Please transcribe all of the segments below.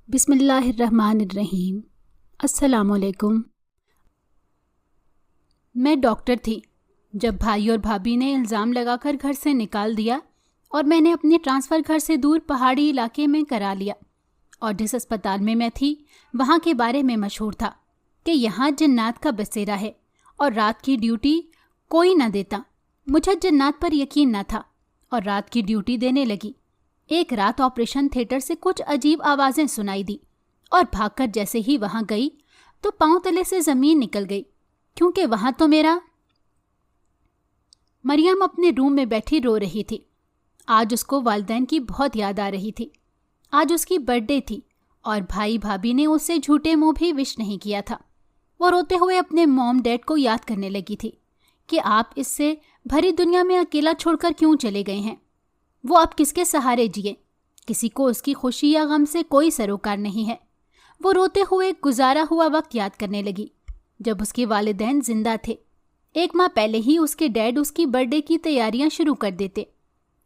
بسم اللہ الرحمن الرحیم۔ السلام علیکم۔ میں ڈاکٹر تھی جب بھائی اور بھابھی نے الزام لگا کر گھر سے نکال دیا اور میں نے اپنی ٹرانسفر گھر سے دور پہاڑی علاقے میں کرا لیا، اور جس اسپتال میں تھی وہاں کے بارے میں مشہور تھا کہ یہاں جنات کا بسیرا ہے اور رات کی ڈیوٹی کوئی نہ دیتا۔ مجھے جنات پر یقین نہ تھا اور رات کی ڈیوٹی دینے لگی۔ ایک رات آپریشن تھیٹر سے کچھ عجیب آوازیں سنائی دی اور بھاگ کر جیسے ہی وہاں گئی تو پاؤں تلے سے زمین نکل گئی، کیونکہ وہاں تو مریم اپنے روم میں بیٹھی رو رہی تھی۔ آج اس کو والدین کی بہت یاد آ رہی تھی۔ آج اس کی برتھ ڈے تھی اور بھائی بھابھی نے اسے جھوٹے منہ بھی وش نہیں کیا تھا۔ وہ روتے ہوئے اپنے موم ڈیڈ کو یاد کرنے لگی تھی کہ آپ اس سے بھری دنیا میں اکیلا چھوڑ کر کیوں چلے گئے ہیں؟ وہ اب کس کے سہارے جیے؟ کسی کو اس کی خوشی یا غم سے کوئی سروکار نہیں ہے۔ وہ روتے ہوئے گزارا ہوا وقت یاد کرنے لگی جب اس کے والدین زندہ تھے۔ 1 ماہ پہلے ہی اس کے ڈیڈ اس کی برتھ ڈے کی تیاریاں شروع کر دیتے،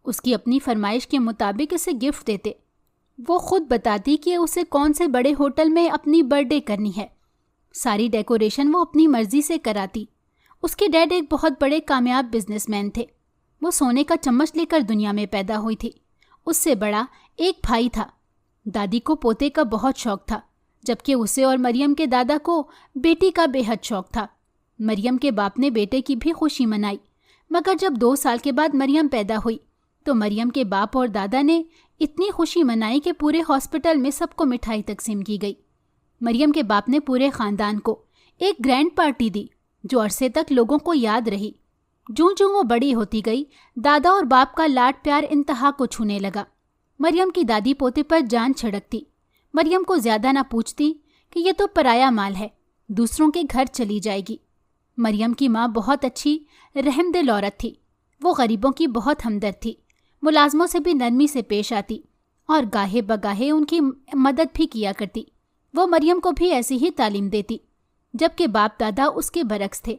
اس کی اپنی فرمائش کے مطابق اسے گفٹ دیتے۔ وہ خود بتاتی کہ اسے کون سے بڑے ہوٹل میں اپنی برتھ ڈے کرنی ہے۔ ساری ڈیکوریشن وہ اپنی مرضی سے کراتی۔ اس کے ڈیڈ ایک بہت بڑے کامیاب بزنس مین تھے۔ وہ سونے کا چمچ لے کر دنیا میں پیدا ہوئی تھی۔ اس سے بڑا ایک بھائی تھا۔ دادی کو پوتے کا بہت شوق تھا، جبکہ اسے اور مریم کے دادا کو بیٹی کا بے حد شوق تھا۔ مریم کے باپ نے بیٹے کی بھی خوشی منائی، مگر جب 2 سال کے بعد مریم پیدا ہوئی تو مریم کے باپ اور دادا نے اتنی خوشی منائی کہ پورے ہاسپٹل میں سب کو مٹھائی تقسیم کی گئی۔ مریم کے باپ نے پورے خاندان کو ایک گرینڈ پارٹی دی جو عرصے تک لوگوں کو یاد رہی۔ جوں جوں وہ بڑی ہوتی گئی، دادا اور باپ کا لاڈ پیار انتہا کو چھونے لگا۔ مریم کی دادی پوتے پر جان چھڑکتی، مریم کو زیادہ نہ پوچھتی کہ یہ تو پرایا مال ہے، دوسروں کے گھر چلی جائے گی۔ مریم کی ماں بہت اچھی رحم دل عورت تھی۔ وہ غریبوں کی بہت ہمدرد تھی، ملازموں سے بھی نرمی سے پیش آتی اور گاہے بگاہے ان کی مدد بھی کیا کرتی۔ وہ مریم کو بھی ایسی ہی تعلیم دیتی، جبکہ باپ دادا اس کے برعکس تھے۔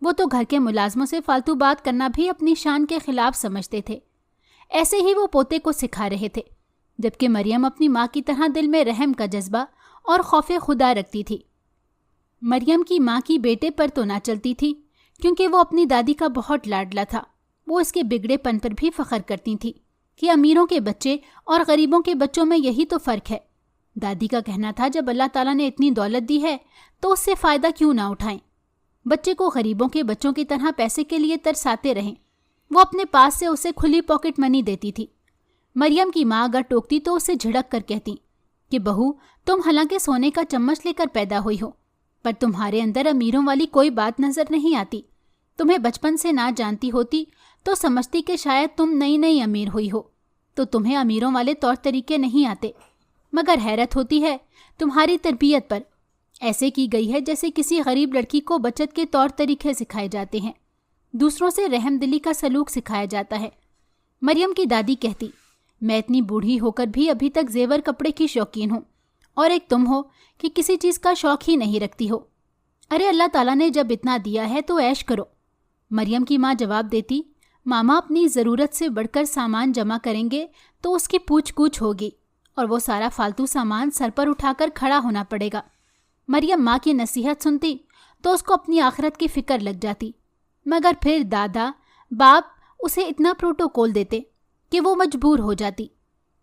وہ تو گھر کے ملازموں سے فالتو بات کرنا بھی اپنی شان کے خلاف سمجھتے تھے۔ ایسے ہی وہ پوتے کو سکھا رہے تھے، جبکہ مریم اپنی ماں کی طرح دل میں رحم کا جذبہ اور خوف خدا رکھتی تھی۔ مریم کی ماں کی بیٹے پر تو نہ چلتی تھی، کیونکہ وہ اپنی دادی کا بہت لاڈلا تھا۔ وہ اس کے بگڑے پن پر بھی فخر کرتی تھی کہ امیروں کے بچے اور غریبوں کے بچوں میں یہی تو فرق ہے۔ دادی کا کہنا تھا جب اللہ تعالیٰ نے اتنی دولت دی ہے تو اس سے فائدہ کیوں نہ اٹھائیں؟ بچے کو غریبوں کے بچوں کی طرح پیسے کے لیے ترساتے رہیں۔ وہ اپنے پاس سے اسے کھلی پاکٹ منی دیتی تھی۔ مریم کی ماں اگر ٹوکتی تو اسے جھڑک کر کہتی کہ بہو، تم حالانکہ سونے کا چمچ لے کر پیدا ہوئی ہو، پر تمہارے اندر امیروں والی کوئی بات نظر نہیں آتی۔ تمہیں بچپن سے نہ جانتی ہوتی تو سمجھتی کہ شاید تم نئی امیر ہوئی ہو تو تمہیں امیروں والے طور طریقے نہیں آتے، مگر حیرت ہوتی ہے تمہاری تربیت پر۔ ایسے کی گئی ہے جیسے کسی غریب لڑکی کو بچت کے طور طریقے سکھائے جاتے ہیں، دوسروں سے رحم دلی کا سلوک سکھایا جاتا ہے۔ مریم کی دادی کہتی، میں اتنی بوڑھی ہو کر بھی ابھی تک زیور کپڑے کی شوقین ہوں، اور ایک تم ہو کہ کسی چیز کا شوق ہی نہیں رکھتی ہو۔ ارے اللہ تعالیٰ نے جب اتنا دیا ہے تو عیش کرو۔ مریم کی ماں جواب دیتی، ماما اپنی ضرورت سے بڑھ کر سامان جمع کریں گے تو اس کی پوچھ گچھ ہوگی اور وہ سارا فالتو سامان سر پر اٹھا کر کھڑا ہونا پڑے گا۔ مریم ماں کی نصیحت سنتی تو اس کو اپنی آخرت کی فکر لگ جاتی، مگر پھر دادا باپ اسے اتنا پروٹوکول دیتے کہ وہ مجبور ہو جاتی۔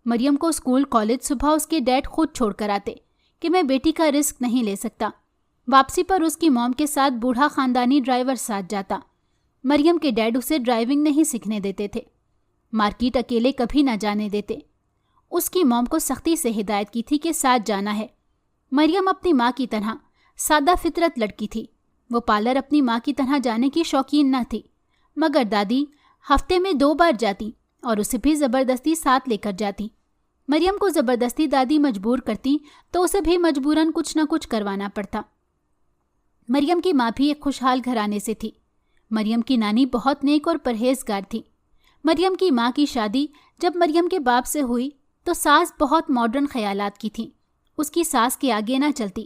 مریم کو اسکول کالج صبح اس کے ڈیڈ خود چھوڑ کر آتے کہ میں بیٹی کا رسک نہیں لے سکتا۔ واپسی پر اس کی موم کے ساتھ بوڑھا خاندانی ڈرائیور ساتھ جاتا۔ مریم کے ڈیڈ اسے ڈرائیونگ نہیں سیکھنے دیتے تھے، مارکیٹ اکیلے کبھی نہ جانے دیتے۔ اس کی موم کو سختی سے ہدایت کی تھی کہ ساتھ جانا ہے۔ مریم اپنی ماں کی طرح سادہ فطرت لڑکی تھی۔ وہ پارلر اپنی ماں کی طرح جانے کی شوقین نہ تھی، مگر دادی ہفتے میں 2 بار جاتی اور اسے بھی زبردستی ساتھ لے کر جاتی۔ مریم کو زبردستی دادی مجبور کرتی تو اسے بھی مجبوراً کچھ نہ کچھ کروانا پڑتا۔ مریم کی ماں بھی ایک خوشحال گھرانے سے تھی۔ مریم کی نانی بہت نیک اور پرہیزگار تھی۔ مریم کی ماں کی شادی جب مریم کے باپ سے ہوئی تو ساس بہت ماڈرن خیالات کی تھی، اس کی ساس کے آگے نہ چلتی۔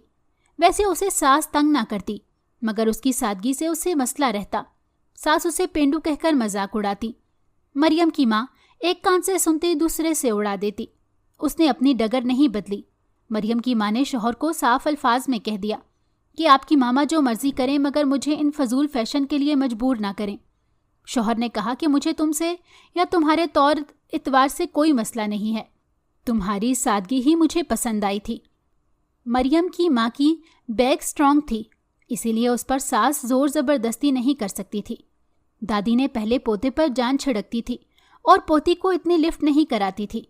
ویسے اسے ساس تنگ نہ کرتی، مگر اس کی سادگی سے اسے مسئلہ رہتا۔ ساس اسے پینڈو کہہ کر مذاق اڑاتی۔ مریم کی ماں ایک کان سے سنتی دوسرے سے اڑا دیتی۔ اس نے اپنی ڈگر نہیں بدلی، مریم کی ماں نے شوہر کو صاف الفاظ میں کہہ دیا کہ آپ کی ماما جو مرضی کریں مگر مجھے ان فضول فیشن کے لیے مجبور نہ کریں۔ شوہر نے کہا کہ مجھے تم سے یا تمہارے طور اتوار سے کوئی مسئلہ نہیں ہے، تمہاری سادگی ہی مجھے پسند آئی تھی۔ مریم کی ماں کی بیک سٹرونگ تھی، اسی لیے اس پر ساس زور زبردستی نہیں کر سکتی تھی۔ دادی نے پہلے پوتے پر جان چھڑکتی تھی اور پوتی کو اتنی لفٹ نہیں کراتی تھی۔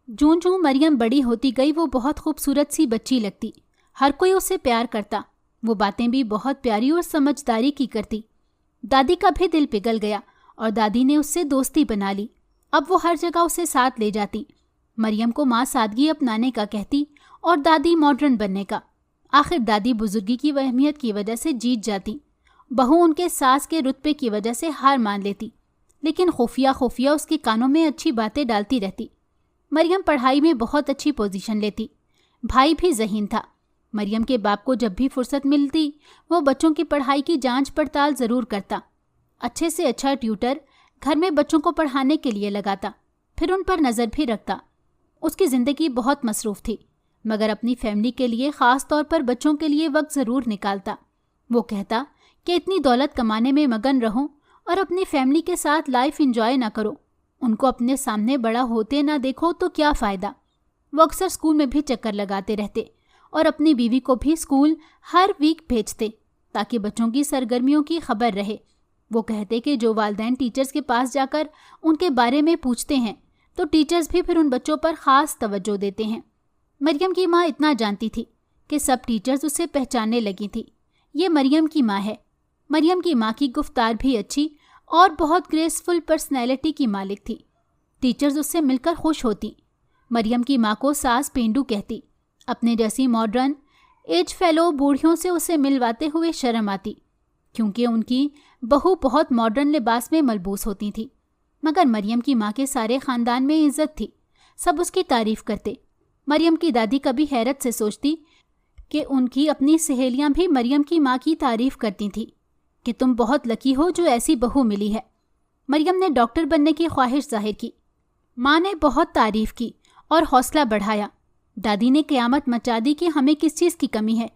جوں جوں مریم بڑی ہوتی گئی وہ بہت خوبصورت سی بچی لگتی، ہر کوئی اسے پیار کرتا، وہ باتیں بھی بہت پیاری اور سمجھداری کی کرتی۔ دادی کا بھی دل پگھل گیا اور دادی نے اس سے دوستی بنا لی، اب وہ ہر جگہ اسے ساتھ لے جاتی۔ مریم کو ماں سادگی اپنانے کا کہتی اور دادی ماڈرن بننے کا۔ آخر دادی بزرگی کی اہمیت کی وجہ سے جیت جاتی، بہو ان کے ساس کے رتبے کی وجہ سے ہار مان لیتی، لیکن خفیہ خفیہ اس کے کانوں میں اچھی باتیں ڈالتی رہتی۔ مریم پڑھائی میں بہت اچھی پوزیشن لیتی، بھائی بھی ذہین تھا۔ مریم کے باپ کو جب بھی فرصت ملتی وہ بچوں کی پڑھائی کی جانچ پڑتال ضرور کرتا، اچھے سے اچھا ٹیوٹر گھر میں بچوں کو پڑھانے کے لیے لگاتا، پھر ان پر نظر بھی رکھتا۔ اس کی زندگی بہت مصروف تھی مگر اپنی فیملی کے لیے خاص طور پر بچوں کے لیے وقت ضرور نکالتا۔ وہ کہتا کہ اتنی دولت کمانے میں مگن رہو اور اپنی فیملی کے ساتھ لائف انجوائے نہ کرو، ان کو اپنے سامنے بڑا ہوتے نہ دیکھو تو کیا فائدہ۔ وہ اکثر اسکول میں بھی چکر لگاتے رہتے اور اپنی بیوی کو بھی اسکول ہر ویک بھیجتے تاکہ بچوں کی سرگرمیوں کی خبر رہے۔ وہ کہتے کہ جو والدین ٹیچرز کے پاس جا کر ان کے بارے میں پوچھتے ہیں تو ٹیچرز بھی پھر ان بچوں پر خاص توجہ دیتے ہیں۔ مریم کی ماں اتنا جانتی تھی کہ سب ٹیچرز اسے پہچاننے لگی تھی، یہ مریم کی ماں ہے۔ مریم کی ماں کی گفتار بھی اچھی اور بہت گریسفل پرسنالٹی کی مالک تھی، ٹیچرز اس سے مل کر خوش ہوتی۔ مریم کی ماں کو ساس پینڈو کہتی، اپنے جیسی ماڈرن ایج فیلو بوڑھیوں سے اسے ملواتے ہوئے شرم آتی، کیونکہ ان کی بہو بہت ماڈرن لباس میں ملبوس ہوتی تھی۔ مگر مریم کی ماں کے سارے خاندان میں عزت تھی، سب اس کی تعریف کرتے۔ مریم کی دادی کبھی حیرت سے سوچتی کہ ان کی اپنی سہیلیاں بھی مریم کی ماں کی تعریف کرتی تھیں کہ تم بہت لکی ہو جو ایسی بہو ملی ہے۔ مریم نے ڈاکٹر بننے کی خواہش ظاہر کی، ماں نے بہت تعریف کی اور حوصلہ بڑھایا۔ دادی نے قیامت مچا دی کہ ہمیں کس چیز کی کمی ہے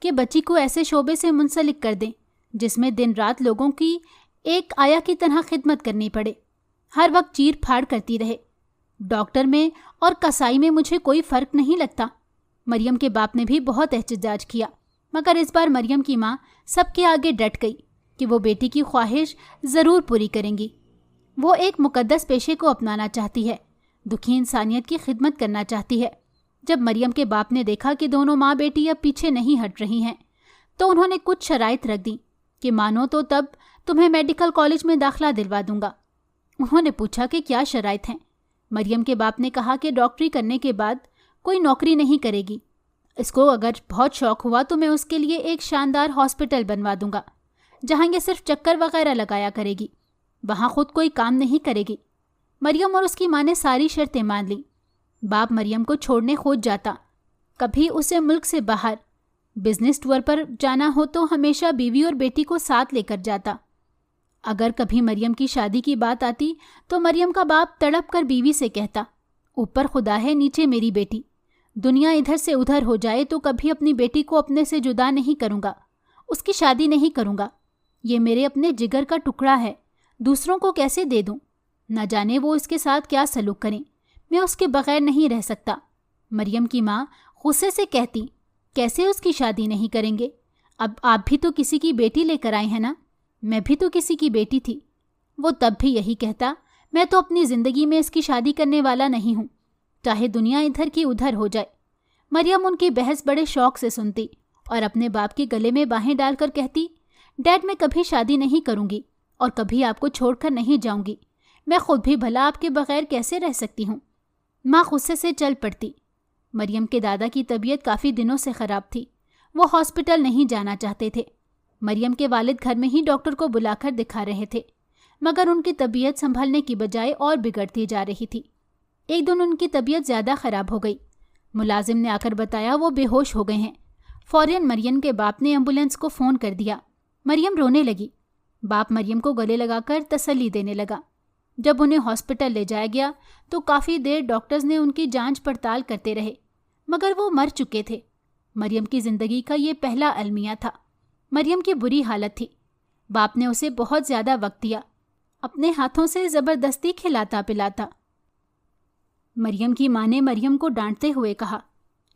کہ بچی کو ایسے شعبے سے منسلک کر دیں جس میں دن رات لوگوں کی ایک آیا کی طرح خدمت کرنی پڑے، ہر وقت چیر پھاڑ کرتی رہے۔ ڈاکٹر میں اور کسائی میں مجھے کوئی فرق نہیں لگتا۔ مریم کے باپ نے بھی بہت احتجاج کیا مگر اس بار مریم کی ماں سب کے آگے ڈٹ گئی کہ وہ بیٹی کی خواہش ضرور پوری کریں گی۔ وہ ایک مقدس پیشے کو اپنانا چاہتی ہے، دکھی انسانیت کی خدمت کرنا چاہتی ہے۔ جب مریم کے باپ نے دیکھا کہ دونوں ماں بیٹی اب پیچھے نہیں ہٹ رہی ہیں تو انہوں نے کچھ شرائط رکھ دی کہ مانو تو تب تمہیں میڈیکل کالج میں داخلہ دلوا دوں گا۔ انہوں نے پوچھا کہ کیا شرائط ہیں؟ مریم کے باپ نے کہا کہ ڈاکٹری کرنے کے بعد کوئی نوکری نہیں کرے گی، اس کو اگر بہت شوق ہوا تو میں اس کے لیے ایک شاندار ہاسپٹل بنوا دوں گا جہاں یہ صرف چکر وغیرہ لگایا کرے گی، وہاں خود کوئی کام نہیں کرے گی۔ مریم اور اس کی ماں نے ساری شرطیں مان لیں۔ باپ مریم کو چھوڑنے کھوج جاتا، کبھی اسے ملک سے باہر بزنس ٹور پر جانا ہو تو ہمیشہ بیوی اور بیٹی کو ساتھ لے کر جاتا۔ اگر کبھی مریم کی شادی کی بات آتی تو مریم کا باپ تڑپ کر بیوی سے کہتا، اوپر خدا ہے نیچے میری بیٹی، دنیا ادھر سے ادھر ہو جائے تو کبھی اپنی بیٹی کو اپنے سے جدا نہیں کروں گا، اس کی شادی نہیں کروں گا، یہ میرے اپنے جگر کا ٹکڑا ہے، دوسروں کو کیسے دے دوں؟ نہ جانے وہ اس کے ساتھ کیا سلوک کریں، میں اس کے بغیر نہیں رہ سکتا۔ مریم کی ماں غصے سے کہتی، کیسے اس کی شادی نہیں کریں گے؟ اب آپ بھی تو کسی کی بیٹی لے کر آئے ہیں نا، میں بھی تو کسی کی بیٹی تھی۔ وہ تب بھی یہی کہتا، میں تو اپنی زندگی میں اس کی شادی کرنے والا نہیں ہوں، چاہے دنیا ادھر کی ادھر ہو جائے۔ مریم ان کی بحث بڑے شوق سے سنتی اور اپنے باپ کے گلے میں باہیں ڈال کر کہتی، ڈیڈ میں کبھی شادی نہیں کروں گی اور کبھی آپ کو چھوڑ کر نہیں جاؤں گی، میں خود بھی بھلا آپ کے بغیر کیسے رہ سکتی ہوں؟ ماں غصے سے چل پڑتی۔ مریم کے دادا کی طبیعت کافی دنوں سے خراب تھی، وہ ہاسپٹل نہیں جانا چاہتے تھے۔ مریم کے والد گھر میں ہی ڈاکٹر کو بلا کر دکھا رہے تھے مگر ان کی طبیعت سنبھلنے کی بجائے اور بگڑتی جا رہی تھی۔ ایک دن ان کی طبیعت زیادہ خراب ہو گئی، ملازم نے آ کر بتایا وہ بے ہوش ہو گئے ہیں۔ فوراً مریم کے باپ نے ایمبولینس کو فون کر دیا۔ مریم رونے لگی، باپ مریم کو گلے لگا کر تسلی دینے لگا۔ جب انہیں ہاسپٹل لے جایا گیا تو کافی دیر ڈاکٹرز نے ان کی جانچ پڑتال کرتے رہے مگر وہ مر چکے تھے۔ مریم کی زندگی کا یہ پہلا المیہ تھا۔ مریم کی بری حالت تھی۔ باپ نے اسے بہت زیادہ وقت دیا، اپنے ہاتھوں سے زبردستی کھلاتا پلاتا۔ مریم کی ماں نے مریم کو ڈانٹتے ہوئے کہا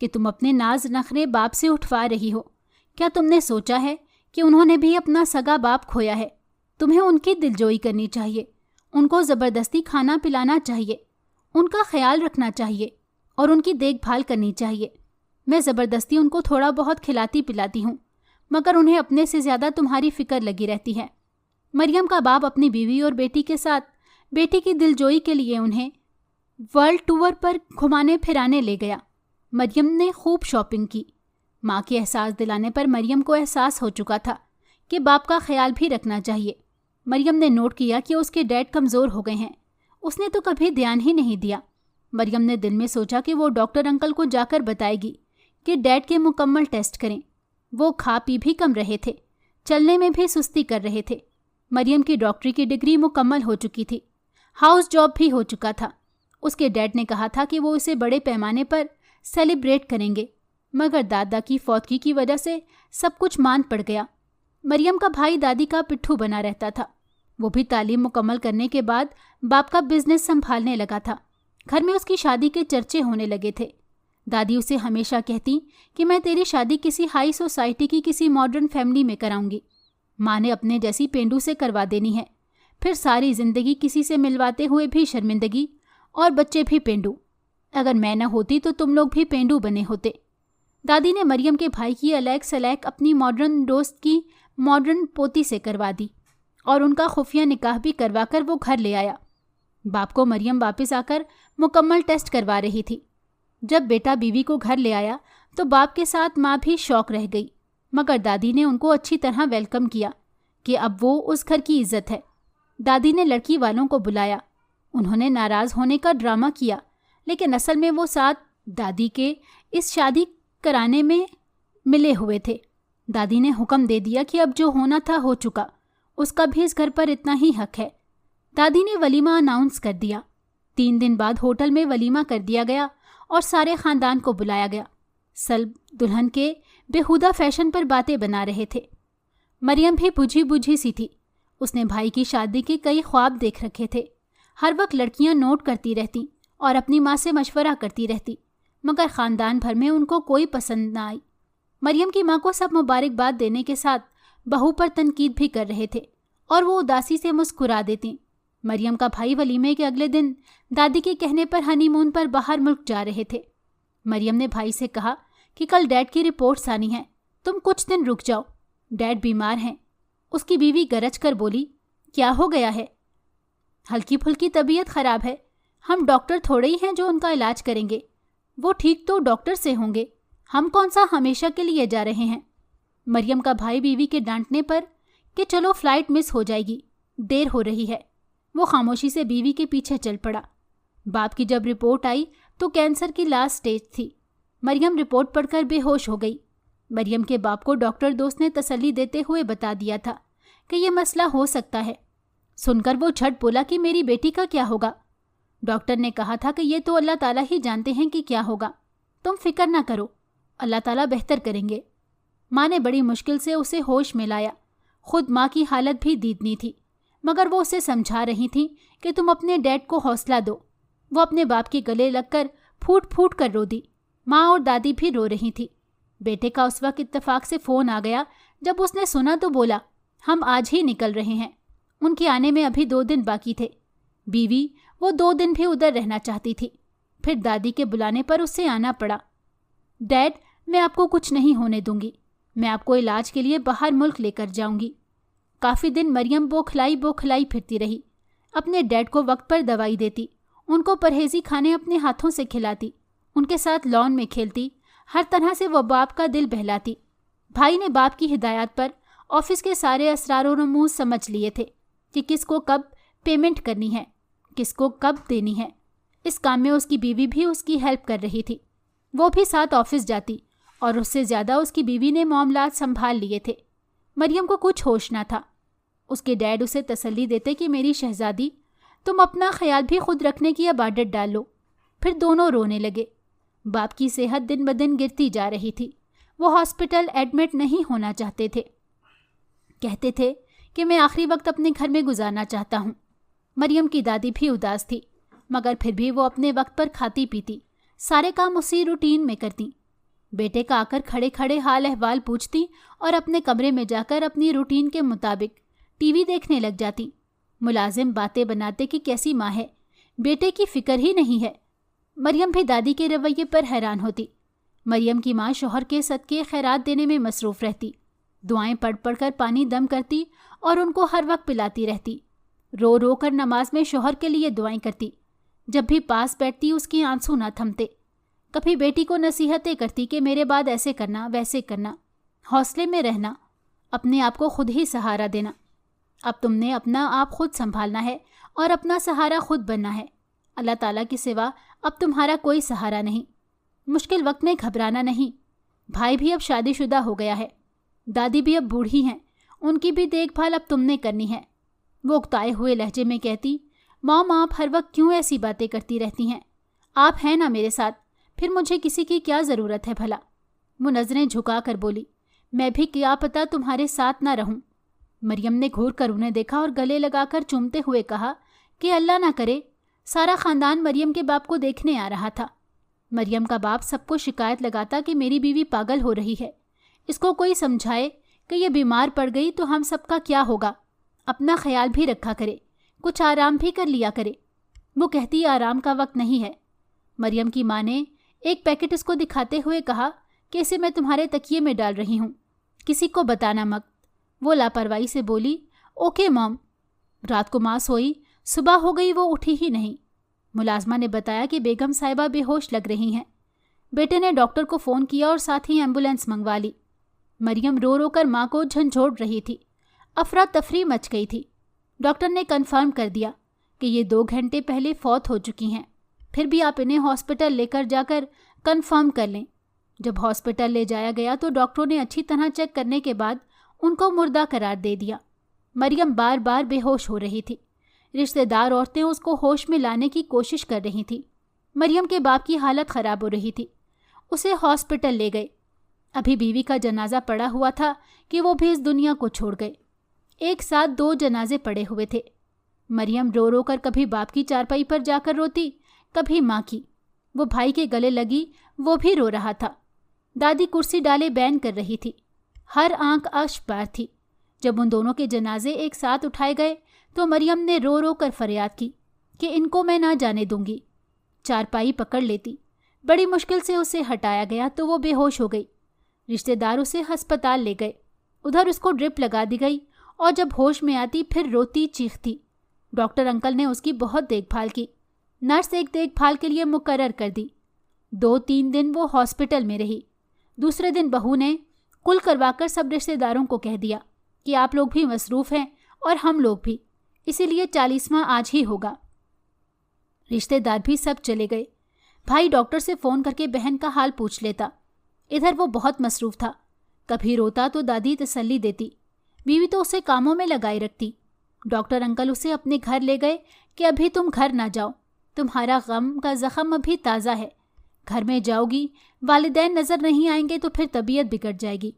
کہ تم اپنے ناز نخرے باپ سے اٹھوا رہی ہو۔ کیا تم نے سوچا ہے کہ انہوں نے بھی اپنا سگا باپ کھویا ہے؟ تمہیں ان کی دلجوئی کرنی چاہیے، ان کو زبردستی کھانا پلانا چاہیے، ان کا خیال رکھنا چاہیے اور ان کی دیکھ بھال کرنی چاہیے۔ میں زبردستی ان کو تھوڑا بہت کھلاتی پلاتی ہوں، مگر انہیں اپنے سے زیادہ تمہاری فکر لگی رہتی ہے۔ مریم کا باپ اپنی بیوی اور بیٹی کے ساتھ بیٹی کی دلجوئی کے لیے انہیں ورلڈ ٹور پر گھمانے پھرانے لے گیا۔ مریم نے خوب شاپنگ کی۔ ماں کے احساس دلانے پر مریم کو احساس ہو چکا تھا کہ باپ کا خیال بھی رکھنا چاہیے۔ مریم نے نوٹ کیا کہ اس کے ڈیڈ کمزور ہو گئے ہیں۔ اس نے تو کبھی دھیان ہی نہیں دیا۔ مریم نے دل میں سوچا کہ وہ ڈاکٹر انکل کو جا کر بتائے گی کہ ڈیڈ کے مکمل ٹیسٹ کریں۔ وہ کھا پی بھی کم رہے تھے، چلنے میں بھی سستی کر رہے تھے۔ مریم کی ڈاکٹری کی ڈگری مکمل ہو چکی تھی، ہاؤس جاب بھی ہو چکا تھا۔ اس کے ڈیڈ نے کہا تھا کہ وہ اسے بڑے پیمانے پر سیلیبریٹ کریں گے، مگر دادا کی فوتگی کی وجہ سے سب کچھ ماند پڑ گیا۔ مریم کا بھائی دادی کا پٹھو بنا رہتا تھا۔ وہ بھی تعلیم مکمل کرنے کے بعد باپ کا بزنس سنبھالنے لگا تھا۔ گھر میں اس کی شادی کے چرچے ہونے لگے تھے۔ دادی اسے ہمیشہ کہتی کہ میں تیری شادی کسی ہائی سوسائٹی کی کسی ماڈرن فیملی میں کراؤں گی۔ ماں نے اپنے جیسی پینڈو سے کروا دینی ہے، پھر ساری زندگی کسی سے ملواتے ہوئے بھی شرمندگی، اور بچے بھی پینڈو۔ اگر میں نہ ہوتی تو تم لوگ بھی پینڈو بنے ہوتے۔ دادی نے مریم کے بھائی کی الیک سلیک اپنی ماڈرن دوست کی ماڈرن پوتی سے کروا دی اور ان کا خفیہ نکاح بھی کروا کر وہ گھر لے آیا۔ باپ کو مریم واپس آ کر مکمل ٹیسٹ کروا رہی تھی۔ جب بیٹا بیوی کو گھر لے آیا تو باپ کے ساتھ ماں بھی شوق رہ گئی، مگر دادی نے ان کو اچھی طرح ویلکم کیا کہ اب وہ اس گھر کی عزت ہے۔ دادی نے لڑکی والوں کو بلایا۔ انہوں نے ناراض ہونے کا ڈرامہ کیا، لیکن اصل میں وہ ساتھ دادی کے اس شادی کرانے میں ملے ہوئے تھے۔ دادی نے حکم دے دیا کہ اب جو ہونا تھا ہو چکا، اس کا بھی اس گھر پر اتنا ہی حق ہے۔ دادی نے ولیمہ اناؤنس کر دیا۔ 3 دن بعد ہوٹل میں ولیمہ کر دیا گیا اور سارے خاندان کو بلایا گیا۔ سب دلہن کے بےہودہ فیشن پر باتیں بنا رہے تھے۔ مریم بھی بجھی بجھی سی تھی۔ اس نے بھائی کی شادی کے کئی خواب دیکھ رکھے تھے۔ ہر وقت لڑکیاں نوٹ کرتی رہتی اور اپنی ماں سے مشورہ کرتی رہتی، مگر خاندان بھر میں ان کو کوئی پسند نہ آئی۔ مریم کی ماں کو سب مبارکباد دینے کے ساتھ بہو پر تنقید بھی کر رہے تھے اور وہ اداسی سے مسکرا دیتی۔ مریم کا بھائی ولیمے کے اگلے دن دادی کے کہنے پر ہنی مون پر باہر ملک جا رہے تھے۔ مریم نے بھائی سے کہا کہ کل ڈیڈ کی رپورٹس آنی ہیں، تم کچھ دن رک جاؤ، ڈیڈ بیمار ہیں۔ اس کی بیوی گرج کر بولی، کیا ہو گیا ہے؟ ہلکی پھلکی طبیعت خراب ہے، ہم ڈاکٹر تھوڑے ہی ہیں جو ان کا علاج کریں گے، وہ ٹھیک تو ڈاکٹر سے ہوں گے، ہم کون سا ہمیشہ کے لیے جا رہے ہیں۔ مریم کا بھائی بیوی کے ڈانٹنے پر کہ چلو فلائٹ مس ہو جائے گی، دیر ہو رہی ہے، وہ خاموشی سے بیوی کے پیچھے چل پڑا۔ باپ کی جب رپورٹ آئی تو کینسر کی لاسٹ سٹیج تھی۔ مریم رپورٹ پڑھ کر بے ہوش ہو گئی۔ مریم کے باپ کو ڈاکٹر دوست نے تسلی دیتے ہوئے بتا دیا تھا کہ یہ مسئلہ ہو سکتا ہے۔ سن کر وہ جھٹ بولا کہ میری بیٹی کا کیا ہوگا؟ ڈاکٹر نے کہا تھا کہ یہ تو اللہ تعالیٰ ہی جانتے ہیں کہ کیا ہوگا، تم فکر نہ کرو، اللہ تعالیٰ بہتر کریں گے۔ ماں نے بڑی مشکل سے اسے ہوش میں لایا۔ خود ماں کی حالت بھی دیدنی تھی، مگر وہ اسے سمجھا رہی تھیں کہ تم اپنے ڈیڈ کو حوصلہ دو۔ وہ اپنے باپ کے گلے لگ کر پھوٹ پھوٹ کر رو دی۔ ماں اور دادی بھی رو رہی تھی۔ بیٹے کا اس وقت اتفاق سے فون آ گیا۔ جب اس نے سنا تو بولا، ہم آج ہی نکل رہے ہیں، ان کے آنے میں ابھی 2 دن باقی تھے۔ بیوی وہ 2 دن بھی ادھر رہنا چاہتی تھی، پھر دادی کے بلانے پر اس سے آنا پڑا۔ ڈیڈ، میں آپ کو کچھ نہیں ہونے دوں گی، میں آپ کو علاج کے لیے باہر ملک لے کر جاؤں گی۔ کافی دن مریم بوکھلائی پھرتی رہی، اپنے ڈیڈ کو وقت پر دوائی دیتی، ان کو پرہیزی کھانے اپنے ہاتھوں سے کھلاتی، ان کے ساتھ لان میں کھیلتی، ہر طرح سے وہ باپ کا دل بہلاتی۔ بھائی نے باپ کی ہدایات پر آفس کے سارے اسرار و رموز سمجھ لیے تھے کہ کس کو کب پیمنٹ کرنی ہے، کس کو کب دینی ہے۔ اس کام میں اس کی بیوی بھی اس کی ہیلپ کر رہی تھی۔ وہ بھی ساتھ آفس جاتی اور اس سے زیادہ اس کی بیوی نے معاملات سنبھال لیے تھے۔ مریم کو کچھ ہوش نہ تھا۔ اس کے ڈیڈ اسے تسلی دیتے کہ میری شہزادی، تم اپنا خیال بھی خود رکھنے کی اب عادت ڈال لو۔ پھر دونوں رونے لگے۔ باپ کی صحت دن بدن گرتی جا رہی تھی۔ وہ ہاسپٹل ایڈمٹ نہیں ہونا چاہتے تھے، کہتے تھے کہ میں آخری وقت اپنے گھر میں گزارنا چاہتا ہوں۔ مریم کی دادی بھی اداس تھی، مگر پھر بھی وہ اپنے وقت پر کھاتی پیتی، سارے کام اسی روٹین میں کرتی۔ بیٹے کا آ کر کھڑے کھڑے حال احوال پوچھتی اور اپنے کمرے میں جا کر اپنی روٹین کے مطابق ٹی وی دیکھنے لگ جاتی۔ ملازم باتیں بناتے کہ کیسی ماں ہے، بیٹے کی فکر ہی نہیں ہے۔ مریم بھی دادی کے رویے پر حیران ہوتی۔ مریم کی ماں شوہر کے صدقے خیرات دینے میں مصروف رہتی، دعائیں پڑھ پڑھ کر پانی دم کرتی اور ان کو ہر وقت پلاتی رہتی۔ رو رو کر نماز میں شوہر کے لیے دعائیں کرتی۔ جب بھی پاس بیٹھتی اس کے آنسو نہ تھمتے۔ کبھی بیٹی کو نصیحتیں کرتی کہ میرے بعد ایسے کرنا ویسے کرنا، حوصلے میں رہنا، اپنے آپ کو خود ہی سہارا دینا۔ اب تم نے اپنا آپ خود سنبھالنا ہے اور اپنا سہارا خود بننا ہے۔ اللہ تعالیٰ کے سوا اب تمہارا کوئی سہارا نہیں۔ مشکل وقت میں گھبرانا نہیں۔ بھائی بھی اب شادی شدہ ہو گیا ہے، دادی بھی اب بوڑھی ہیں، ان کی بھی دیکھ بھال اب تم نے کرنی ہے۔ وہ اکتائے ہوئے لہجے میں کہتی، مام آپ ہر وقت کیوں ایسی باتیں کرتی رہتی ہیں؟ آپ ہیں نا میرے ساتھ، پھر مجھے کسی کی کیا ضرورت ہے بھلا؟ وہ نظریں جھکا کر بولی، میں بھی کیا پتہ تمہارے ساتھ نہ رہوں۔ مریم نے گھور کر انہیں دیکھا اور گلے لگا کر چومتے ہوئے کہا کہ اللہ نہ کرے۔ سارا خاندان مریم کے باپ کو دیکھنے آ رہا تھا۔ مریم کا باپ سب کو شکایت لگاتا کہ میری بیوی پاگل ہو رہی ہے، اس کو کوئی سمجھائے کہ یہ بیمار پڑ گئی تو ہم سب کا کیا ہوگا، اپنا خیال بھی رکھا کرے، کچھ آرام بھی کر لیا کرے۔ وہ کہتی آرام کا وقت نہیں ہے۔ مریم کی ماں نے ایک پیکٹ اس کو دکھاتے ہوئے کہا کہ اسے میں تمہارے تکیے میں ڈال رہی ہوں، کسی کو بتانا مت۔ وہ لاپرواہی سے بولی، اوکے مام۔ رات کو ماں سوئی، صبح ہو گئی وہ اٹھی ہی نہیں۔ ملازمہ نے بتایا کہ بیگم صاحبہ بے ہوش لگ رہی ہیں۔ بیٹے نے ڈاکٹر کو فون کیا اور ساتھ ہی ایمبولینس منگوا لی۔ مریم رو رو کر ماں کو جھنجھوڑ رہی تھی۔ افراتفری مچ گئی تھی۔ ڈاکٹر نے کنفرم کر دیا کہ یہ 2 گھنٹے پہلے فوت ہو چکی ہیں، پھر بھی آپ انہیں ہاسپٹل لے کر جا کر کنفرم کر لیں۔ جب ہاسپٹل لے جایا گیا تو ڈاکٹروں نے اچھی طرح چیک کرنے کے بعد ان کو مردہ قرار دے دیا۔ مریم بار بار بے ہوش ہو رہی تھی۔ رشتہ دار عورتیں اس کو ہوش میں لانے کی کوشش کر رہی تھیں۔ مریم کے باپ کی حالت خراب ہو رہی تھی، اسے ہاسپٹل لے گئے۔ ابھی بیوی کا جنازہ پڑا ہوا تھا کہ وہ بھی اس دنیا کو چھوڑ گئے۔ ایک ساتھ 2 جنازے پڑے ہوئے تھے۔ مریم رو رو کر کبھی باپ کی چارپائی پر جا کر روتی، کبھی ماں کی۔ وہ بھائی کے گلے لگی، وہ بھی رو رہا تھا۔ دادی کرسی ڈالے بین کر رہی تھی، ہر آنکھ اشک بار تھی۔ جب ان دونوں کے جنازے ایک ساتھ اٹھائے گئے تو مریم نے رو رو کر فریاد کی کہ ان کو میں نہ جانے دوں گی۔ چارپائی پکڑ لیتی، بڑی مشکل سے اسے ہٹایا گیا تو وہ بے ہوش ہو گئی۔ رشتہ دار اسے ہسپتال لے گئے، ادھر اس کو ڈرپ لگا دی گئی اور جب ہوش میں آتی پھر روتی چیختی۔ ڈاکٹر انکل نے اس کی بہت دیکھ بھال کی، نرس ایک دیکھ بھال کے لیے مقرر کر دی۔ 2-3 دن وہ ہاسپٹل میں رہی۔ دوسرے دن بہو نے کل کروا کر سب رشتہ داروں کو کہہ دیا کہ آپ لوگ بھی مصروف ہیں اور ہم لوگ بھی، اسی لیے 40واں آج ہی ہوگا۔ رشتہ دار بھی سب چلے گئے۔ بھائی ڈاکٹر سے فون کر کے بہن کا حال پوچھ لیتا۔ ادھر وہ بہت مصروف تھا، کبھی روتا تو دادی تسلی دیتی، بیوی تو اسے کاموں میں لگائے رکھتی۔ ڈاکٹر انکل اسے اپنے گھر لے گئے کہ ابھی تم گھر نہ جاؤ، تمہارا غم کا زخم ابھی تازہ ہے، گھر میں جاؤ گی والدین نظر نہیں آئیں گے تو پھر طبیعت بگڑ جائے گی۔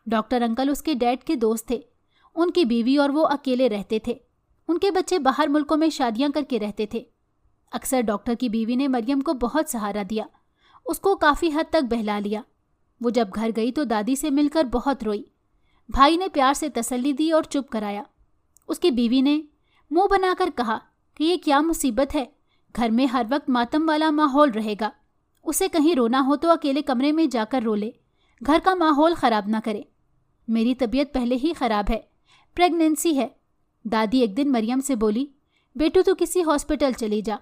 ڈاکٹر انکل اس کے ڈیڈ کے دوست تھے، ان کی بیوی اور وہ اکیلے رہتے تھے، ان کے بچے باہر ملکوں میں شادیاں کر کے رہتے تھے۔ اکثر ڈاکٹر کی بیوی نے مریم کو بہت سہارا دیا، اس کو کافی حد تک بہلا لیا۔ وہ جب گھر گئی تو دادی سے مل کر بہت روئی۔ بھائی نے پیار سے تسلی دی اور چپ کرایا۔ اس کی بیوی نے منہ بنا کر کہا کہ یہ کیا مصیبت ہے، گھر میں ہر وقت ماتم والا ماحول رہے گا، اسے کہیں رونا ہو تو اکیلے کمرے میں جا کر رو لے، گھر کا ماحول خراب نہ کرے۔ میری طبیعت پہلے ہی خراب ہے، پریگننسی ہے۔ دادی ایک دن مریم سے بولی، بیٹو تو کسی ہاسپٹل چلی جا،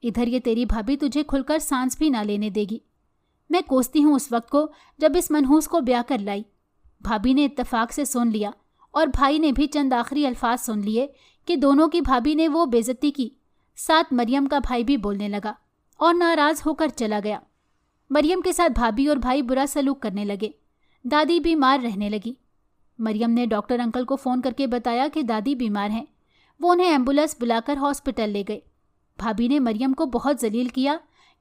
ادھر یہ تیری بھابھی تجھے کھل کر سانس بھی نہ لینے دے گی۔ میں کوستی ہوں اس وقت کو جب اس منحوس کو بیاہ کر لائی۔ بھابھی نے اتفاق سے سن لیا اور بھائی نے بھی چند آخری الفاظ سن لیے کہ دونوں کی بھابھی نے وہ بے عزتی کی۔ ساتھ مریم کا بھائی بھی بولنے لگا اور ناراض ہو کر چلا گیا۔ مریم کے ساتھ بھابھی اور بھائی برا سلوک کرنے لگے۔ دادی بیمار رہنے لگی۔ مریم نے ڈاکٹر انکل کو فون کر کے بتایا کہ دادی بیمار ہیں۔ وہ انہیں ایمبولینس بلا کر ہاسپٹل لے گئے۔ بھابھی نے مریم کو بہت ذلیل کیا